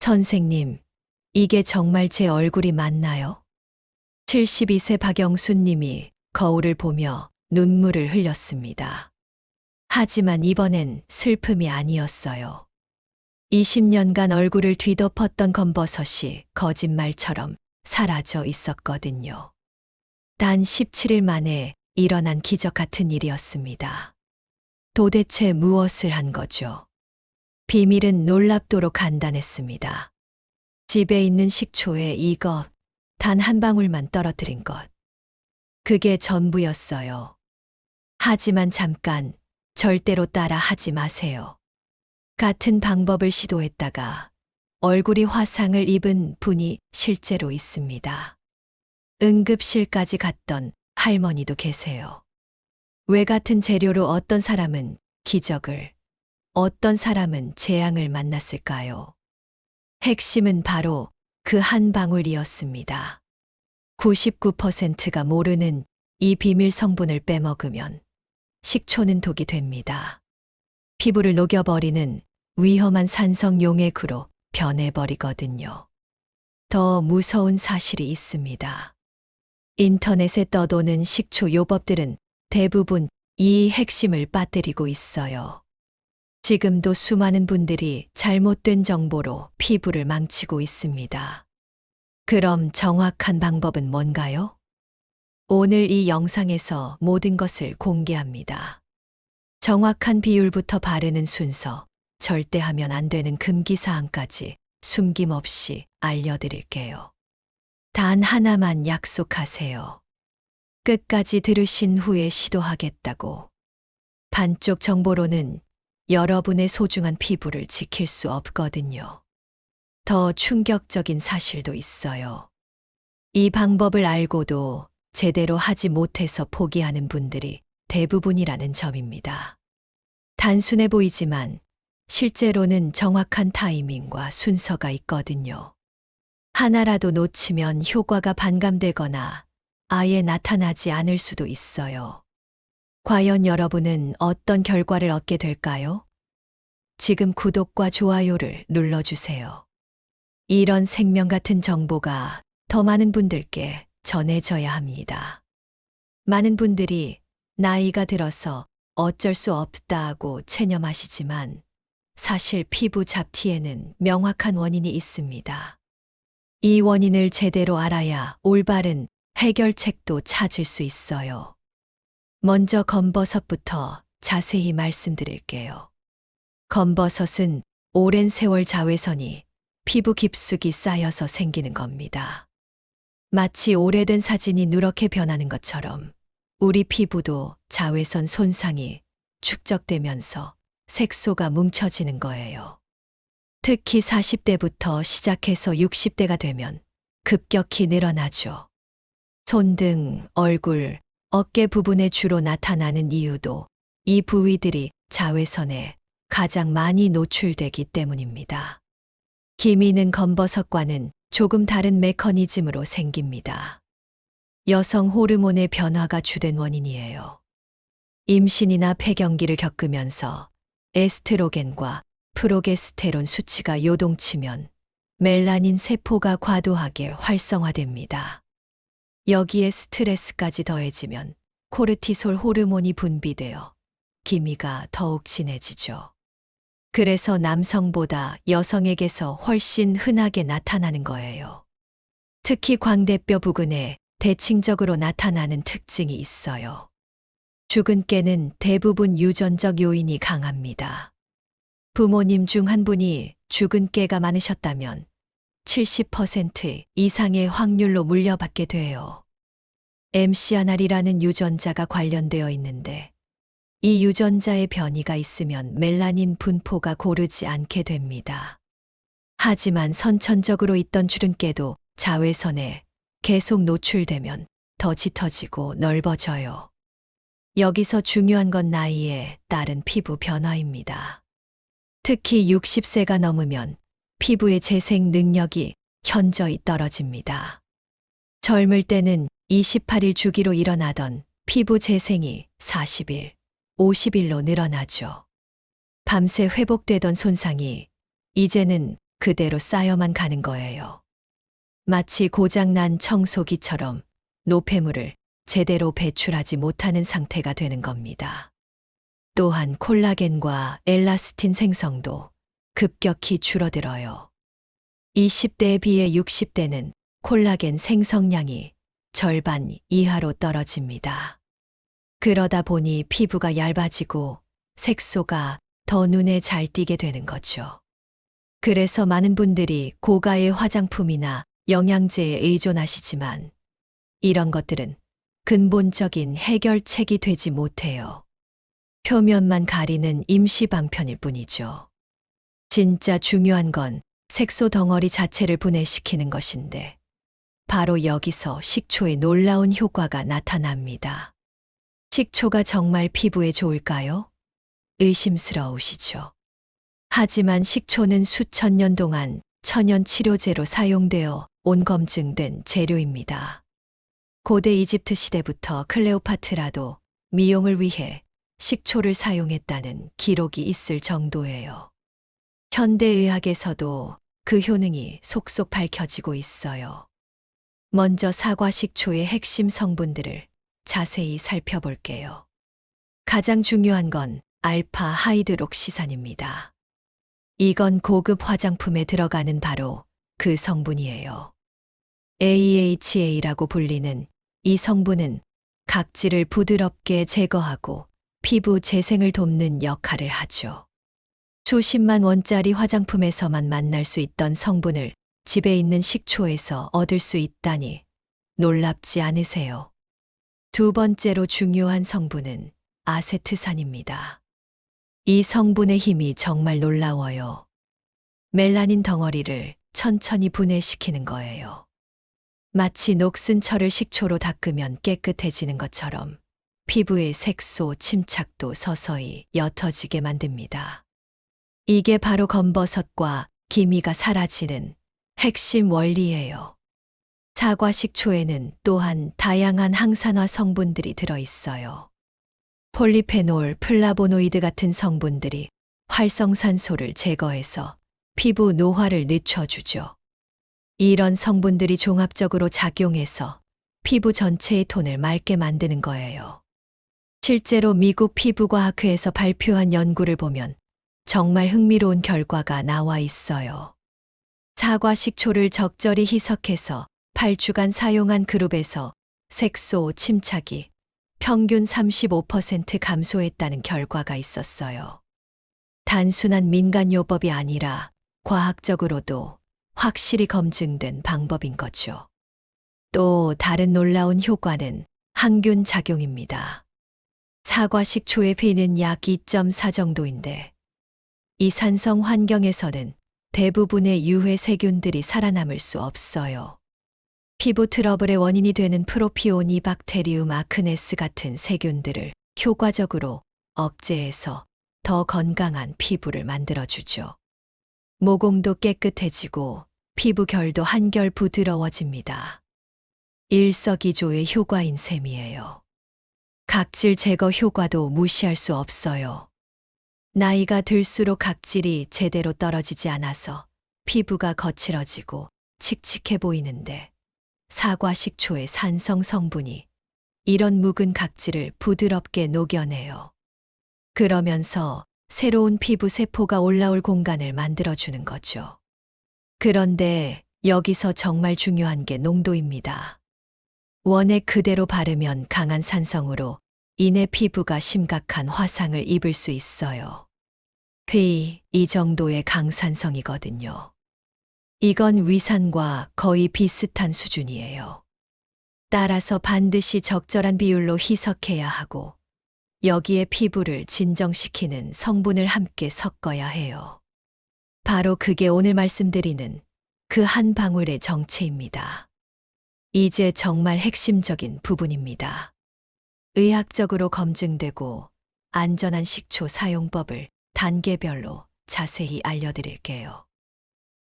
선생님, 이게 정말 제 얼굴이 맞나요? 72세 박영수님이 거울을 보며 눈물을 흘렸습니다. 하지만 이번엔 슬픔이 아니었어요. 20년간 얼굴을 뒤덮었던 검버섯이 거짓말처럼 사라져 있었거든요. 단 17일 만에 일어난 기적 같은 일이었습니다. 도대체 무엇을 한 거죠? 비밀은 놀랍도록 간단했습니다. 집에 있는 식초에 이것, 단 한 방울만 떨어뜨린 것. 그게 전부였어요. 하지만 잠깐, 절대로 따라 하지 마세요. 같은 방법을 시도했다가 얼굴이 화상을 입은 분이 실제로 있습니다. 응급실까지 갔던 할머니도 계세요. 왜 같은 재료로 어떤 사람은 기적을, 어떤 사람은 재앙을 만났을까요? 핵심은 바로 그 한 방울이었습니다. 99%가 모르는 이 비밀 성분을 빼먹으면 식초는 독이 됩니다. 피부를 녹여버리는 위험한 산성 용액으로 변해버리거든요. 더 무서운 사실이 있습니다. 인터넷에 떠도는 식초 요법들은 대부분 이 핵심을 빠뜨리고 있어요. 지금도 수많은 분들이 잘못된 정보로 피부를 망치고 있습니다. 그럼 정확한 방법은 뭔가요? 오늘 이 영상에서 모든 것을 공개합니다. 정확한 비율부터 바르는 순서, 절대 하면 안 되는 금기사항까지 숨김없이 알려드릴게요. 단 하나만 약속하세요. 끝까지 들으신 후에 시도하겠다고. 반쪽 정보로는 여러분의 소중한 피부를 지킬 수 없거든요. 더 충격적인 사실도 있어요. 이 방법을 알고도 제대로 하지 못해서 포기하는 분들이 대부분이라는 점입니다. 단순해 보이지만 실제로는 정확한 타이밍과 순서가 있거든요. 하나라도 놓치면 효과가 반감되거나 아예 나타나지 않을 수도 있어요. 과연 여러분은 어떤 결과를 얻게 될까요? 지금 구독과 좋아요를 눌러주세요. 이런 생명 같은 정보가 더 많은 분들께 전해져야 합니다. 많은 분들이 나이가 들어서 어쩔 수 없다고 체념하시지만 사실 피부 잡티에는 명확한 원인이 있습니다. 이 원인을 제대로 알아야 올바른 해결책도 찾을 수 있어요. 먼저 검버섯부터 자세히 말씀드릴게요. 검버섯은 오랜 세월 자외선이 피부 깊숙이 쌓여서 생기는 겁니다. 마치 오래된 사진이 누렇게 변하는 것처럼 우리 피부도 자외선 손상이 축적되면서 색소가 뭉쳐지는 거예요. 특히 40대부터 시작해서 60대가 되면 급격히 늘어나죠. 손등, 얼굴, 어깨 부분에 주로 나타나는 이유도 이 부위들이 자외선에 가장 많이 노출되기 때문입니다. 기미는 검버섯과는 조금 다른 메커니즘으로 생깁니다. 여성 호르몬의 변화가 주된 원인이에요. 임신이나 폐경기를 겪으면서 에스트로겐과 프로게스테론 수치가 요동치면 멜라닌 세포가 과도하게 활성화됩니다. 여기에 스트레스까지 더해지면 코르티솔 호르몬이 분비되어 기미가 더욱 진해지죠. 그래서 남성보다 여성에게서 훨씬 흔하게 나타나는 거예요. 특히 광대뼈 부근에 대칭적으로 나타나는 특징이 있어요. 죽은 깨는 대부분 유전적 요인이 강합니다. 부모님 중 한 분이 죽은 깨가 많으셨다면 70% 이상의 확률로 물려받게 돼요. MCNR이라는 유전자가 관련되어 있는데 이 유전자의 변이가 있으면 멜라닌 분포가 고르지 않게 됩니다. 하지만 선천적으로 있던 주름깨도 자외선에 계속 노출되면 더 짙어지고 넓어져요. 여기서 중요한 건 나이에 따른 피부 변화입니다. 특히 60세가 넘으면 피부의 재생 능력이 현저히 떨어집니다. 젊을 때는 28일 주기로 일어나던 피부 재생이 40일, 50일로 늘어나죠. 밤새 회복되던 손상이 이제는 그대로 쌓여만 가는 거예요. 마치 고장난 청소기처럼 노폐물을 제대로 배출하지 못하는 상태가 되는 겁니다. 또한 콜라겐과 엘라스틴 생성도 급격히 줄어들어요. 20대에 비해 60대는 콜라겐 생성량이 절반 이하로 떨어집니다. 그러다 보니 피부가 얇아지고 색소가 더 눈에 잘 띄게 되는 거죠. 그래서 많은 분들이 고가의 화장품이나 영양제에 의존하시지만 이런 것들은 근본적인 해결책이 되지 못해요. 표면만 가리는 임시 방편일 뿐이죠. 진짜 중요한 건 색소 덩어리 자체를 분해시키는 것인데 바로 여기서 식초의 놀라운 효과가 나타납니다. 식초가 정말 피부에 좋을까요? 의심스러우시죠? 하지만 식초는 수천 년 동안 천연 치료제로 사용되어 온 검증된 재료입니다. 고대 이집트 시대부터 클레오파트라도 미용을 위해 식초를 사용했다는 기록이 있을 정도예요. 현대의학에서도 그 효능이 속속 밝혀지고 있어요. 먼저 사과 식초의 핵심 성분들을 자세히 살펴볼게요. 가장 중요한 건 알파 하이드록시산입니다. 이건 고급 화장품에 들어가는 바로 그 성분이에요. AHA라고 불리는 이 성분은 각질을 부드럽게 제거하고 피부 재생을 돕는 역할을 하죠. 수십만 원짜리 화장품에서만 만날 수 있던 성분을 집에 있는 식초에서 얻을 수 있다니 놀랍지 않으세요? 두 번째로 중요한 성분은 아세트산입니다. 이 성분의 힘이 정말 놀라워요. 멜라닌 덩어리를 천천히 분해시키는 거예요. 마치 녹슨 철을 식초로 닦으면 깨끗해지는 것처럼 피부의 색소 침착도 서서히 옅어지게 만듭니다. 이게 바로 검버섯과 기미가 사라지는 핵심 원리예요. 사과 식초에는 또한 다양한 항산화 성분들이 들어있어요. 폴리페놀, 플라보노이드 같은 성분들이 활성산소를 제거해서 피부 노화를 늦춰주죠. 이런 성분들이 종합적으로 작용해서 피부 전체의 톤을 맑게 만드는 거예요. 실제로 미국 피부과학회에서 발표한 연구를 보면 정말 흥미로운 결과가 나와 있어요. 사과 식초를 적절히 희석해서 8주간 사용한 그룹에서 색소 침착이 평균 35% 감소했다는 결과가 있었어요. 단순한 민간요법이 아니라 과학적으로도 확실히 검증된 방법인 거죠. 또 다른 놀라운 효과는 항균 작용입니다. 사과 식초의 pH는 약 2.4 정도인데 이산성 환경에서는 대부분의 유해 세균들이 살아남을 수 없어요. 피부 트러블의 원인이 되는 프로피오니박테리움 아크네스 같은 세균들을 효과적으로 억제해서 더 건강한 피부를 만들어주죠. 모공도 깨끗해지고 피부 결도 한결 부드러워집니다. 일석이조의 효과인 셈이에요. 각질 제거 효과도 무시할 수 없어요. 나이가 들수록 각질이 제대로 떨어지지 않아서 피부가 거칠어지고 칙칙해 보이는데 사과 식초의 산성 성분이 이런 묵은 각질을 부드럽게 녹여내요. 그러면서 새로운 피부 세포가 올라올 공간을 만들어주는 거죠. 그런데 여기서 정말 중요한 게 농도입니다. 원액 그대로 바르면 강한 산성으로 인해 피부가 심각한 화상을 입을 수 있어요. 이 정도의 강산성이거든요. 이건 위산과 거의 비슷한 수준이에요. 따라서 반드시 적절한 비율로 희석해야 하고 여기에 피부를 진정시키는 성분을 함께 섞어야 해요. 바로 그게 오늘 말씀드리는 그 한 방울의 정체입니다. 이제 정말 핵심적인 부분입니다. 의학적으로 검증되고 안전한 식초 사용법을 단계별로 자세히 알려드릴게요.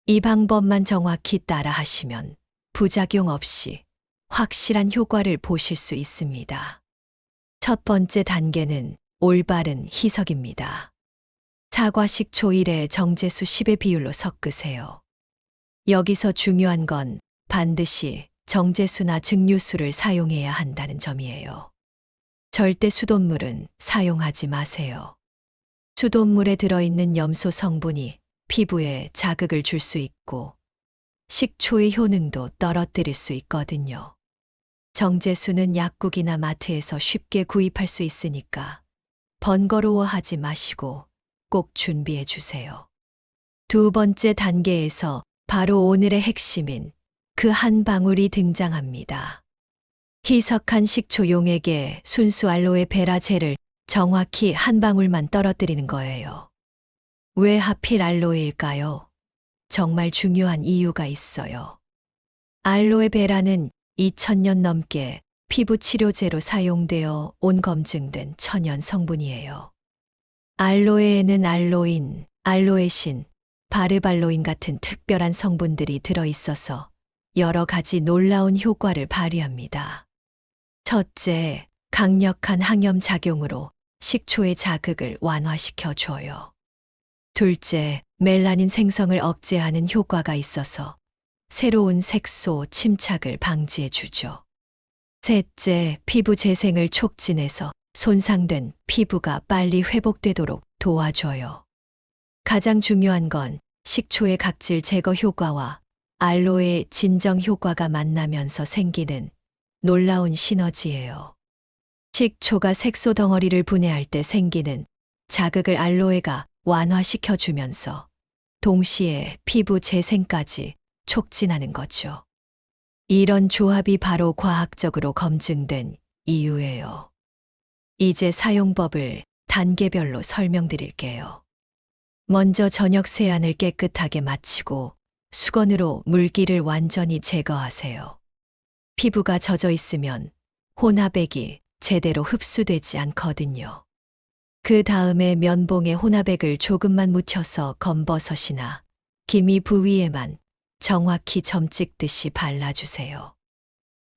이 방법만 정확히 따라 하시면 부작용 없이 확실한 효과를 보실 수 있습니다. 첫 번째 단계는 올바른 희석입니다. 사과 식초 1에 정제수 10의 비율로 섞으세요. 여기서 중요한 건 반드시 정제수나 증류수를 사용해야 한다는 점이에요. 절대 수돗물은 사용하지 마세요. 수돗물에 들어있는 염소 성분이 피부에 자극을 줄 수 있고 식초의 효능도 떨어뜨릴 수 있거든요. 정제수는 약국이나 마트에서 쉽게 구입할 수 있으니까 번거로워하지 마시고 꼭 준비해 주세요. 두 번째 단계에서 바로 오늘의 핵심인 그 한 방울이 등장합니다. 희석한 식초 용액에 순수 알로에 베라 젤을 정확히 한 방울만 떨어뜨리는 거예요. 왜 하필 알로에일까요? 정말 중요한 이유가 있어요. 알로에 베라는 2000년 넘게 피부 치료제로 사용되어 온 검증된 천연 성분이에요. 알로에에는 알로인, 알로에신, 바르발로인 같은 특별한 성분들이 들어있어서 여러 가지 놀라운 효과를 발휘합니다. 첫째, 강력한 항염 작용으로 식초의 자극을 완화시켜 줘요. 둘째, 멜라닌 생성을 억제하는 효과가 있어서 새로운 색소 침착을 방지해 주죠. 셋째, 피부 재생을 촉진해서 손상된 피부가 빨리 회복되도록 도와줘요. 가장 중요한 건 식초의 각질 제거 효과와 알로에의 진정 효과가 만나면서 생기는 놀라운 시너지예요. 식초가 색소 덩어리를 분해할 때 생기는 자극을 알로에가 완화시켜주면서 동시에 피부 재생까지 촉진하는 거죠. 이런 조합이 바로 과학적으로 검증된 이유예요. 이제 사용법을 단계별로 설명드릴게요. 먼저 저녁 세안을 깨끗하게 마치고 수건으로 물기를 완전히 제거하세요. 피부가 젖어 있으면 혼합액이 제대로 흡수되지 않거든요. 그 다음에 면봉에 혼합액을 조금만 묻혀서 검버섯이나 기미 부위에만 정확히 점 찍듯이 발라주세요.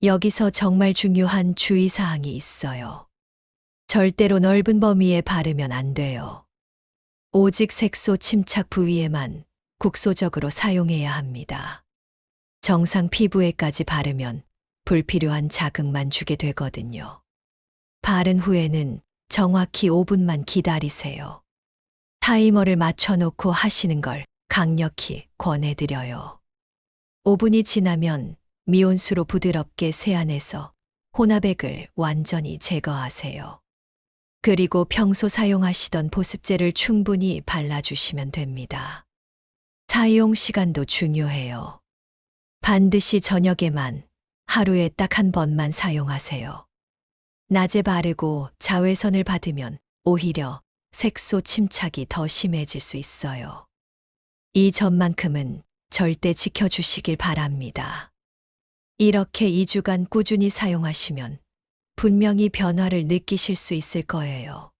여기서 정말 중요한 주의사항이 있어요. 절대로 넓은 범위에 바르면 안 돼요. 오직 색소 침착 부위에만 국소적으로 사용해야 합니다. 정상 피부에까지 바르면 불필요한 자극만 주게 되거든요. 바른 후에는 정확히 5분만 기다리세요. 타이머를 맞춰놓고 하시는 걸 강력히 권해드려요. 5분이 지나면 미온수로 부드럽게 세안해서 혼합액을 완전히 제거하세요. 그리고 평소 사용하시던 보습제를 충분히 발라주시면 됩니다. 사용 시간도 중요해요. 반드시 저녁에만 하루에 딱 한 번만 사용하세요. 낮에 바르고 자외선을 받으면 오히려 색소 침착이 더 심해질 수 있어요. 이 점만큼은 절대 지켜주시길 바랍니다. 이렇게 2주간 꾸준히 사용하시면 분명히 변화를 느끼실 수 있을 거예요.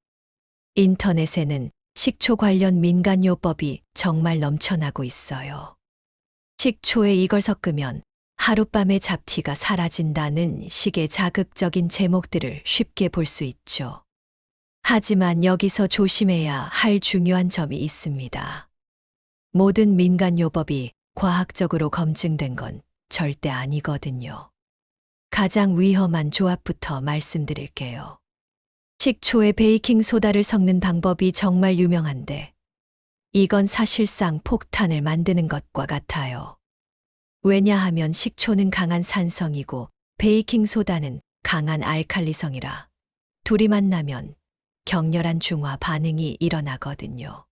인터넷에는 식초 관련 민간요법이 정말 넘쳐나고 있어요. 식초에 이걸 섞으면 하룻밤에 잡티가 사라진다는 식의 자극적인 제목들을 쉽게 볼 수 있죠. 하지만 여기서 조심해야 할 중요한 점이 있습니다. 모든 민간요법이 과학적으로 검증된 건 절대 아니거든요. 가장 위험한 조합부터 말씀드릴게요. 식초에 베이킹소다를 섞는 방법이 정말 유명한데 이건 사실상 폭탄을 만드는 것과 같아요. 왜냐하면 식초는 강한 산성이고 베이킹소다는 강한 알칼리성이라 둘이 만나면 격렬한 중화 반응이 일어나거든요.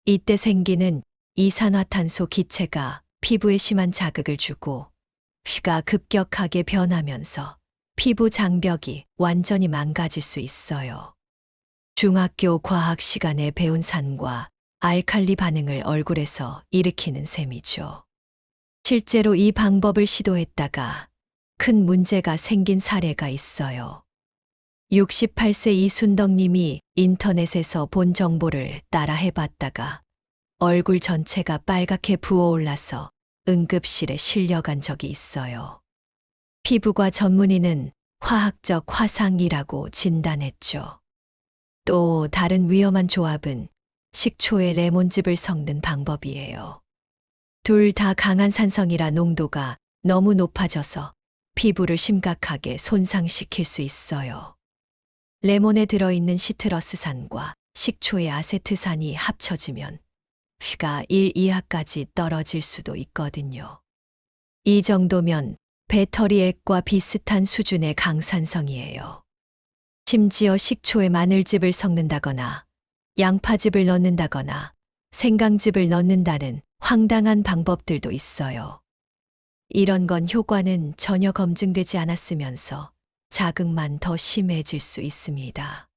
이때 생기는 이산화탄소 기체가 피부에 심한 자극을 주고 피가 급격하게 변하면서 피부 장벽이 완전히 망가질 수 있어요. 중학교 과학 시간에 배운 산과 알칼리 반응을 얼굴에서 일으키는 셈이죠. 실제로 이 방법을 시도했다가 큰 문제가 생긴 사례가 있어요. 68세 이순덕님이 인터넷에서 본 정보를 따라 해봤다가 얼굴 전체가 빨갛게 부어올라서 응급실에 실려간 적이 있어요. 피부과 전문의는 화학적 화상이라고 진단했죠. 또 다른 위험한 조합은 식초에 레몬즙을 섞는 방법이에요. 둘 다 강한 산성이라 농도가 너무 높아져서 피부를 심각하게 손상시킬 수 있어요. 레몬에 들어있는 시트러스산과 식초의 아세트산이 합쳐지면 피가 1 이하까지 떨어질 수도 있거든요. 이 정도면 배터리액과 비슷한 수준의 강산성이에요. 심지어 식초에 마늘즙을 섞는다거나 양파즙을 넣는다거나 생강즙을 넣는다는 황당한 방법들도 있어요. 이런 건 효과는 전혀 검증되지 않았으면서 자극만 더 심해질 수 있습니다.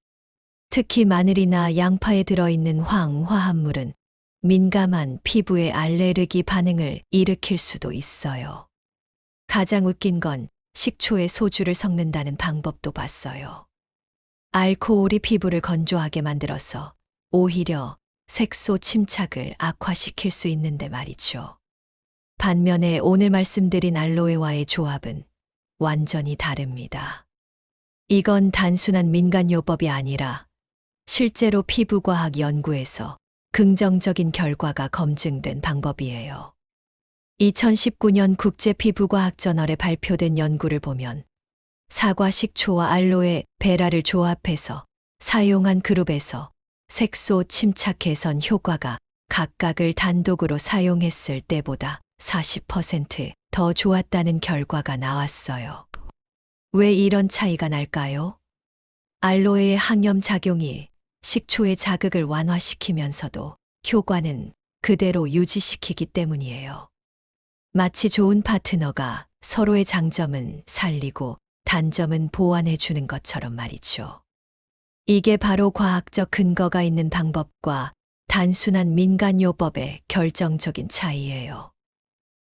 특히 마늘이나 양파에 들어있는 화합물은 민감한 피부에 알레르기 반응을 일으킬 수도 있어요. 가장 웃긴 건 식초에 소주를 섞는다는 방법도 봤어요. 알코올이 피부를 건조하게 만들어서 오히려 색소 침착을 악화시킬 수 있는데 말이죠. 반면에 오늘 말씀드린 알로에와의 조합은 완전히 다릅니다. 이건 단순한 민간요법이 아니라 실제로 피부과학 연구에서 긍정적인 결과가 검증된 방법이에요. 2019년 국제피부과학저널에 발표된 연구를 보면 사과 식초와 알로에 베라를 조합해서 사용한 그룹에서 색소 침착 개선 효과가 각각을 단독으로 사용했을 때보다 40% 더 좋았다는 결과가 나왔어요. 왜 이런 차이가 날까요? 알로에의 항염 작용이 식초의 자극을 완화시키면서도 효과는 그대로 유지시키기 때문이에요. 마치 좋은 파트너가 서로의 장점은 살리고 단점은 보완해 주는 것처럼 말이죠. 이게 바로 과학적 근거가 있는 방법과 단순한 민간요법의 결정적인 차이예요.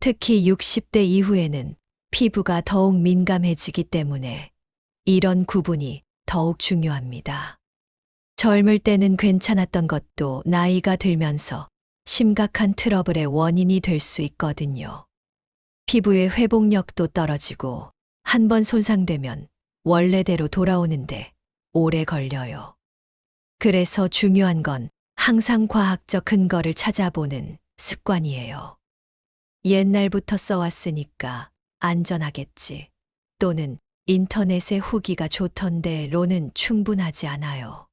특히 60대 이후에는 피부가 더욱 민감해지기 때문에 이런 구분이 더욱 중요합니다. 젊을 때는 괜찮았던 것도 나이가 들면서 심각한 트러블의 원인이 될 수 있거든요. 피부의 회복력도 떨어지고 한 번 손상되면 원래대로 돌아오는데 오래 걸려요. 그래서 중요한 건 항상 과학적 근거를 찾아보는 습관이에요. 옛날부터 써왔으니까 안전하겠지. 또는 인터넷의 후기가 좋던데로는 충분하지 않아요.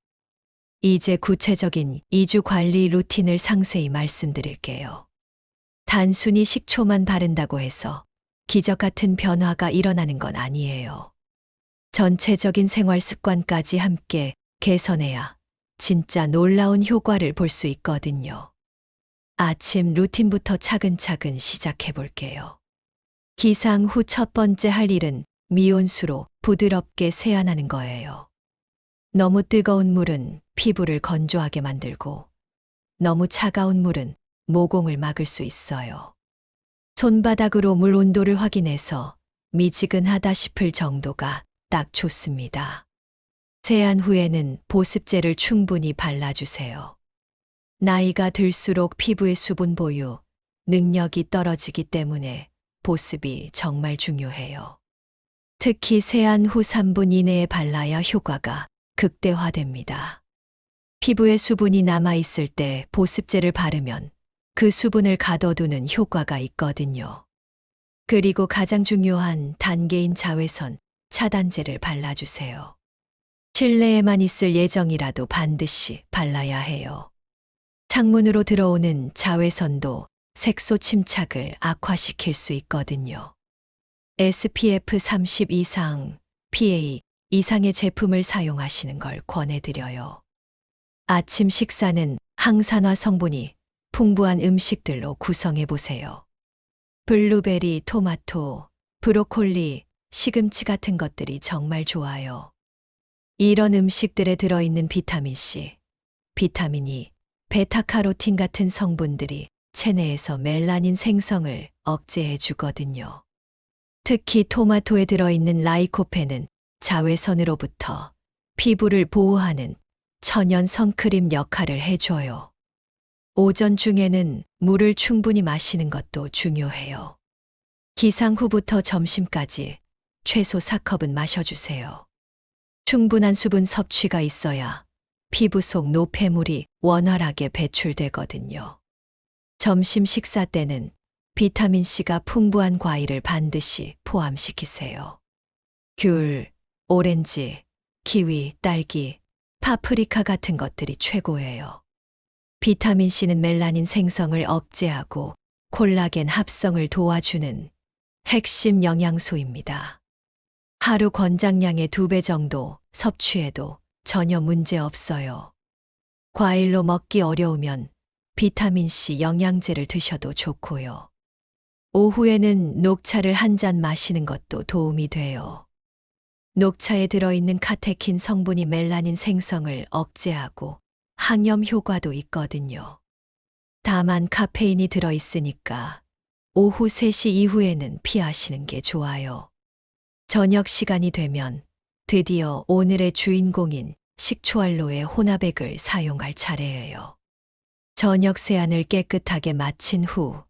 이제 구체적인 2주 관리 루틴을 상세히 말씀드릴게요. 단순히 식초만 바른다고 해서 기적 같은 변화가 일어나는 건 아니에요. 전체적인 생활 습관까지 함께 개선해야 진짜 놀라운 효과를 볼 수 있거든요. 아침 루틴부터 차근차근 시작해 볼게요. 기상 후 첫 번째 할 일은 미온수로 부드럽게 세안하는 거예요. 너무 뜨거운 물은 피부를 건조하게 만들고 너무 차가운 물은 모공을 막을 수 있어요. 손바닥으로 물 온도를 확인해서 미지근하다 싶을 정도가 딱 좋습니다. 세안 후에는 보습제를 충분히 발라주세요. 나이가 들수록 피부의 수분 보유 능력이 떨어지기 때문에 보습이 정말 중요해요. 특히 세안 후 3분 이내에 발라야 효과가 극대화됩니다. 피부에 수분이 남아있을 때 보습제를 바르면 그 수분을 가둬두는 효과가 있거든요. 그리고 가장 중요한 단계인 자외선 차단제를 발라주세요. 실내에만 있을 예정이라도 반드시 발라야 해요. 창문으로 들어오는 자외선도 색소 침착을 악화시킬 수 있거든요. SPF 30 이상, PA 이상의 제품을 사용하시는 걸 권해드려요. 아침 식사는 항산화 성분이 풍부한 음식들로 구성해 보세요. 블루베리, 토마토, 브로콜리, 시금치 같은 것들이 정말 좋아요. 이런 음식들에 들어있는 비타민C, 비타민 E, 베타카로틴 같은 성분들이 체내에서 멜라닌 생성을 억제해 주거든요. 특히 토마토에 들어있는 라이코펜은 자외선으로부터 피부를 보호하는 천연 선크림 역할을 해줘요. 오전 중에는 물을 충분히 마시는 것도 중요해요. 기상 후부터 점심까지 최소 4컵은 마셔주세요. 충분한 수분 섭취가 있어야 피부 속 노폐물이 원활하게 배출되거든요. 점심 식사 때는 비타민C가 풍부한 과일을 반드시 포함시키세요. 귤, 오렌지, 키위, 딸기, 파프리카 같은 것들이 최고예요. 비타민C는 멜라닌 생성을 억제하고 콜라겐 합성을 도와주는 핵심 영양소입니다. 하루 권장량의 2배 정도 섭취해도 전혀 문제 없어요. 과일로 먹기 어려우면 비타민C 영양제를 드셔도 좋고요. 오후에는 녹차를 한 잔 마시는 것도 도움이 돼요. 녹차에 들어있는 카테킨 성분이 멜라닌 생성을 억제하고 항염 효과도 있거든요. 다만 카페인이 들어있으니까 오후 3시 이후에는 피하시는 게 좋아요. 저녁 시간이 되면 드디어 오늘의 주인공인 식초알로에 혼합액을 사용할 차례예요. 저녁 세안을 깨끗하게 마친 후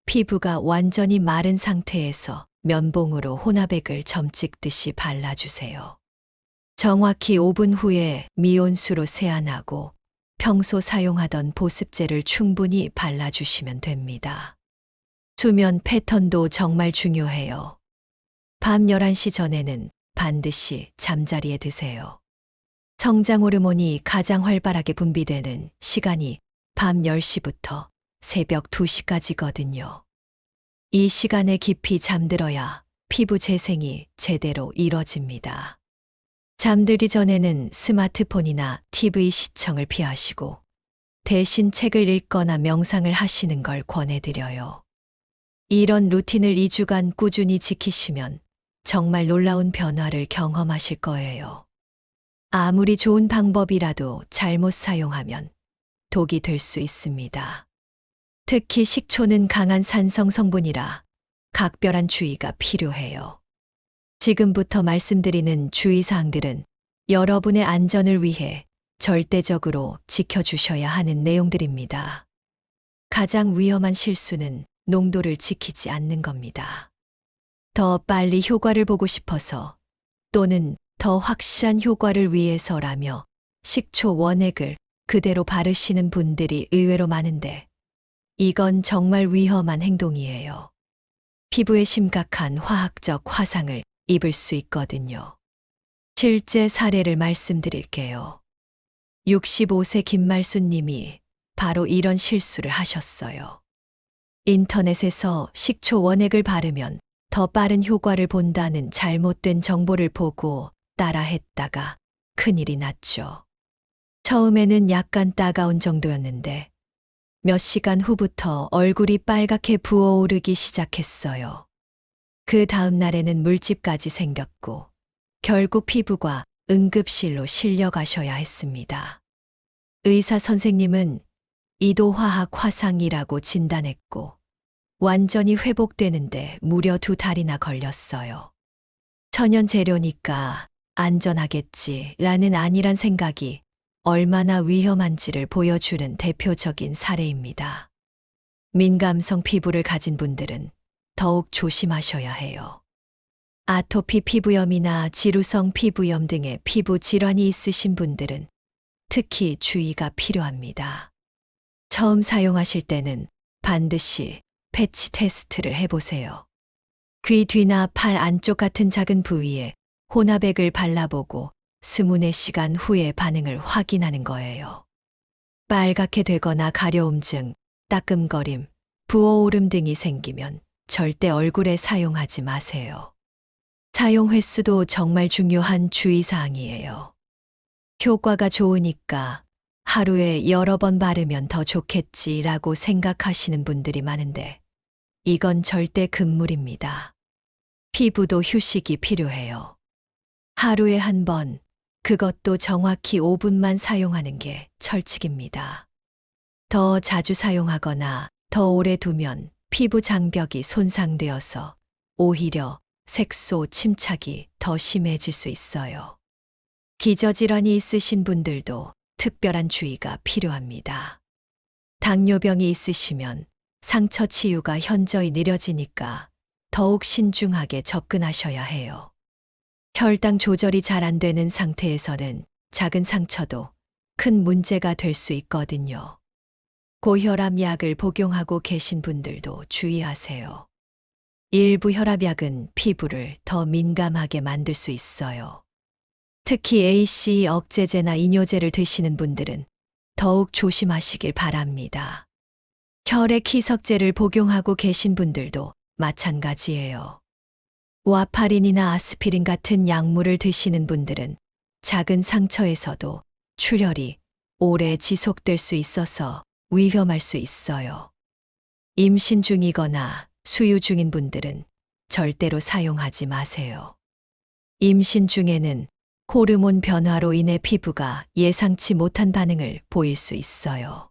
피부가 완전히 마른 상태에서 면봉으로 혼합액을 점 찍듯이 발라주세요. 정확히 5분 후에 미온수로 세안하고 평소 사용하던 보습제를 충분히 발라주시면 됩니다. 수면 패턴도 정말 중요해요. 밤 11시 전에는 반드시 잠자리에 드세요. 성장 호르몬이 가장 활발하게 분비되는 시간이 밤 10시부터 새벽 2시까지거든요. 이 시간에 깊이 잠들어야 피부 재생이 제대로 이뤄집니다. 잠들기 전에는 스마트폰이나 TV 시청을 피하시고 대신 책을 읽거나 명상을 하시는 걸 권해드려요. 이런 루틴을 2주간 꾸준히 지키시면 정말 놀라운 변화를 경험하실 거예요. 아무리 좋은 방법이라도 잘못 사용하면 독이 될 수 있습니다. 특히 식초는 강한 산성 성분이라 각별한 주의가 필요해요. 지금부터 말씀드리는 주의사항들은 여러분의 안전을 위해 절대적으로 지켜주셔야 하는 내용들입니다. 가장 위험한 실수는 농도를 지키지 않는 겁니다. 더 빨리 효과를 보고 싶어서 또는 더 확실한 효과를 위해서라며 식초 원액을 그대로 바르시는 분들이 의외로 많은데 이건 정말 위험한 행동이에요. 피부에 심각한 화학적 화상을 입을 수 있거든요. 실제 사례를 말씀드릴게요. 65세 김말수님이 바로 이런 실수를 하셨어요. 인터넷에서 식초 원액을 바르면 더 빠른 효과를 본다는 잘못된 정보를 보고 따라했다가 큰일이 났죠. 처음에는 약간 따가운 정도였는데 몇 시간 후부터 얼굴이 빨갛게 부어오르기 시작했어요. 그 다음 날에는 물집까지 생겼고 결국 피부과 응급실로 실려가셔야 했습니다. 의사 선생님은 이도화학 화상이라고 진단했고 완전히 회복되는데 무려 2달이나 걸렸어요. 천연 재료니까 안전하겠지라는 안일한 생각이 얼마나 위험한지를 보여주는 대표적인 사례입니다. 민감성 피부를 가진 분들은 더욱 조심하셔야 해요. 아토피 피부염이나 지루성 피부염 등의 피부 질환이 있으신 분들은 특히 주의가 필요합니다. 처음 사용하실 때는 반드시 패치 테스트를 해보세요. 귀 뒤나 팔 안쪽 같은 작은 부위에 혼합액을 발라보고 24시간 후에 반응을 확인하는 거예요. 빨갛게 되거나 가려움증, 따끔거림, 부어오름 등이 생기면 절대 얼굴에 사용하지 마세요. 사용 횟수도 정말 중요한 주의사항이에요. 효과가 좋으니까 하루에 여러 번 바르면 더 좋겠지라고 생각하시는 분들이 많은데 이건 절대 금물입니다. 피부도 휴식이 필요해요. 하루에 한 번, 그것도 정확히 5분만 사용하는 게 철칙입니다. 더 자주 사용하거나 더 오래 두면 피부 장벽이 손상되어서 오히려 색소 침착이 더 심해질 수 있어요. 기저질환이 있으신 분들도 특별한 주의가 필요합니다. 당뇨병이 있으시면 상처 치유가 현저히 느려지니까 더욱 신중하게 접근하셔야 해요. 혈당 조절이 잘 안 되는 상태에서는 작은 상처도 큰 문제가 될 수 있거든요. 고혈압 약을 복용하고 계신 분들도 주의하세요. 일부 혈압약은 피부를 더 민감하게 만들 수 있어요. 특히 AC 억제제나 이뇨제를 드시는 분들은 더욱 조심하시길 바랍니다. 혈액 희석제를 복용하고 계신 분들도 마찬가지예요. 와파린이나 아스피린 같은 약물을 드시는 분들은 작은 상처에서도 출혈이 오래 지속될 수 있어서 위험할 수 있어요. 임신 중이거나 수유 중인 분들은 절대로 사용하지 마세요. 임신 중에는 호르몬 변화로 인해 피부가 예상치 못한 반응을 보일 수 있어요.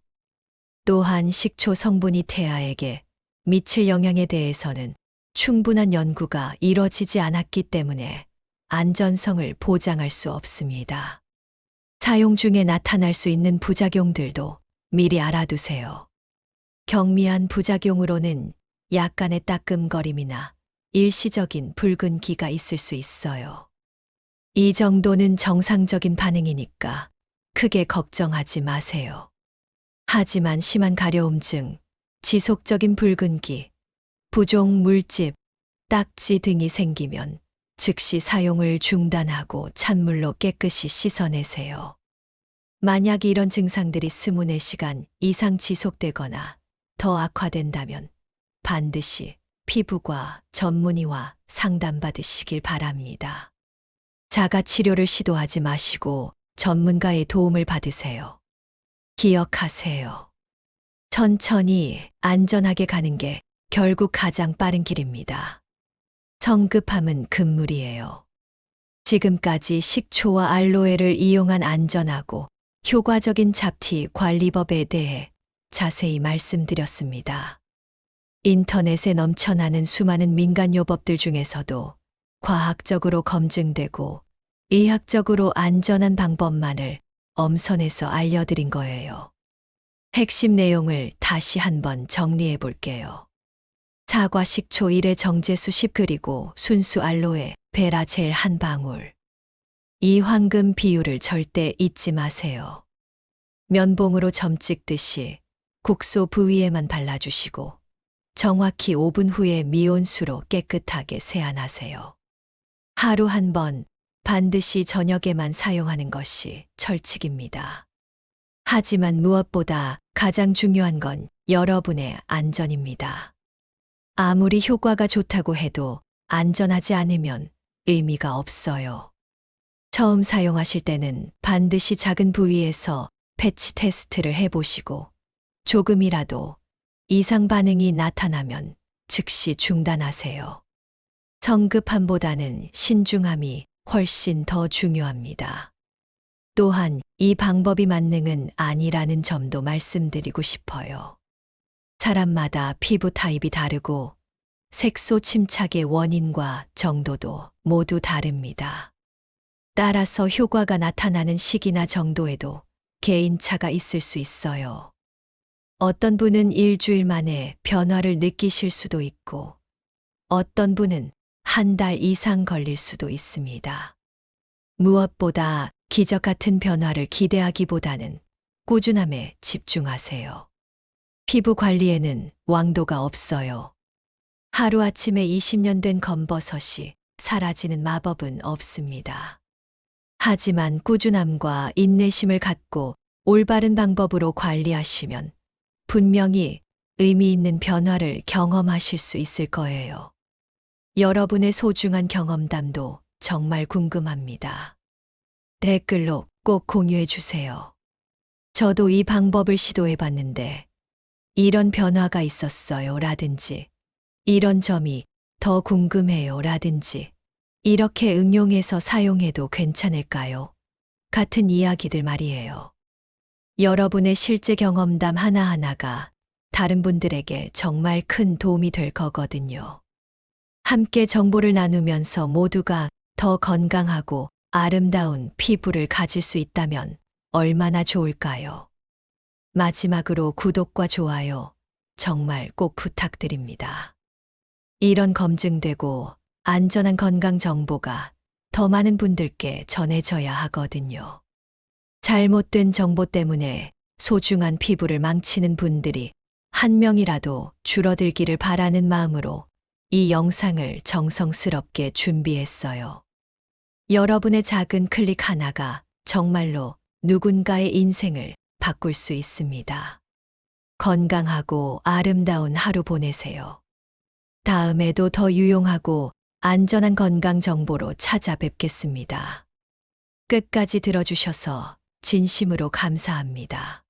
또한 식초 성분이 태아에게 미칠 영향에 대해서는 충분한 연구가 이뤄지지 않았기 때문에 안전성을 보장할 수 없습니다. 사용 중에 나타날 수 있는 부작용들도 미리 알아두세요. 경미한 부작용으로는 약간의 따끔거림이나 일시적인 붉은기가 있을 수 있어요. 이 정도는 정상적인 반응이니까 크게 걱정하지 마세요. 하지만 심한 가려움증, 지속적인 붉은기, 부종 물집, 딱지 등이 생기면 즉시 사용을 중단하고 찬물로 깨끗이 씻어내세요. 만약 이런 증상들이 24시간 이상 지속되거나 더 악화된다면 반드시 피부과 전문의와 상담받으시길 바랍니다. 자가 치료를 시도하지 마시고 전문가의 도움을 받으세요. 기억하세요. 천천히 안전하게 가는 게 결국 가장 빠른 길입니다. 성급함은 금물이에요. 지금까지 식초와 알로에를 이용한 안전하고 효과적인 잡티 관리법에 대해 자세히 말씀드렸습니다. 인터넷에 넘쳐나는 수많은 민간요법들 중에서도 과학적으로 검증되고 의학적으로 안전한 방법만을 엄선해서 알려드린 거예요. 핵심 내용을 다시 한번 정리해 볼게요. 사과 식초 1에 정제수 10 그리고 순수 알로에 베라젤 한 방울. 이 황금 비율을 절대 잊지 마세요. 면봉으로 점 찍듯이 국소 부위에만 발라주시고 정확히 5분 후에 미온수로 깨끗하게 세안하세요. 하루 한 번 반드시 저녁에만 사용하는 것이 철칙입니다. 하지만 무엇보다 가장 중요한 건 여러분의 안전입니다. 아무리 효과가 좋다고 해도 안전하지 않으면 의미가 없어요. 처음 사용하실 때는 반드시 작은 부위에서 패치 테스트를 해보시고 조금이라도 이상 반응이 나타나면 즉시 중단하세요. 성급함보다는 신중함이 훨씬 더 중요합니다. 또한 이 방법이 만능은 아니라는 점도 말씀드리고 싶어요. 사람마다 피부 타입이 다르고 색소 침착의 원인과 정도도 모두 다릅니다. 따라서 효과가 나타나는 시기나 정도에도 개인차가 있을 수 있어요. 어떤 분은 일주일 만에 변화를 느끼실 수도 있고 어떤 분은 한 달 이상 걸릴 수도 있습니다. 무엇보다 기적 같은 변화를 기대하기보다는 꾸준함에 집중하세요. 피부 관리에는 왕도가 없어요. 하루아침에 20년 된 검버섯이 사라지는 마법은 없습니다. 하지만 꾸준함과 인내심을 갖고 올바른 방법으로 관리하시면 분명히 의미 있는 변화를 경험하실 수 있을 거예요. 여러분의 소중한 경험담도 정말 궁금합니다. 댓글로 꼭 공유해 주세요. 저도 이 방법을 시도해 봤는데 이런 변화가 있었어요 라든지 이런 점이 더 궁금해요 라든지 이렇게 응용해서 사용해도 괜찮을까요? 같은 이야기들 말이에요. 여러분의 실제 경험담 하나하나가 다른 분들에게 정말 큰 도움이 될 거거든요. 함께 정보를 나누면서 모두가 더 건강하고 아름다운 피부를 가질 수 있다면 얼마나 좋을까요? 마지막으로 구독과 좋아요 정말 꼭 부탁드립니다. 이런 검증되고 안전한 건강 정보가 더 많은 분들께 전해져야 하거든요. 잘못된 정보 때문에 소중한 피부를 망치는 분들이 한 명이라도 줄어들기를 바라는 마음으로 이 영상을 정성스럽게 준비했어요. 여러분의 작은 클릭 하나가 정말로 누군가의 인생을 바꿀 수 있습니다. 건강하고 아름다운 하루 보내세요. 다음에도 더 유용하고 안전한 건강 정보로 찾아뵙겠습니다. 끝까지 들어주셔서 진심으로 감사합니다.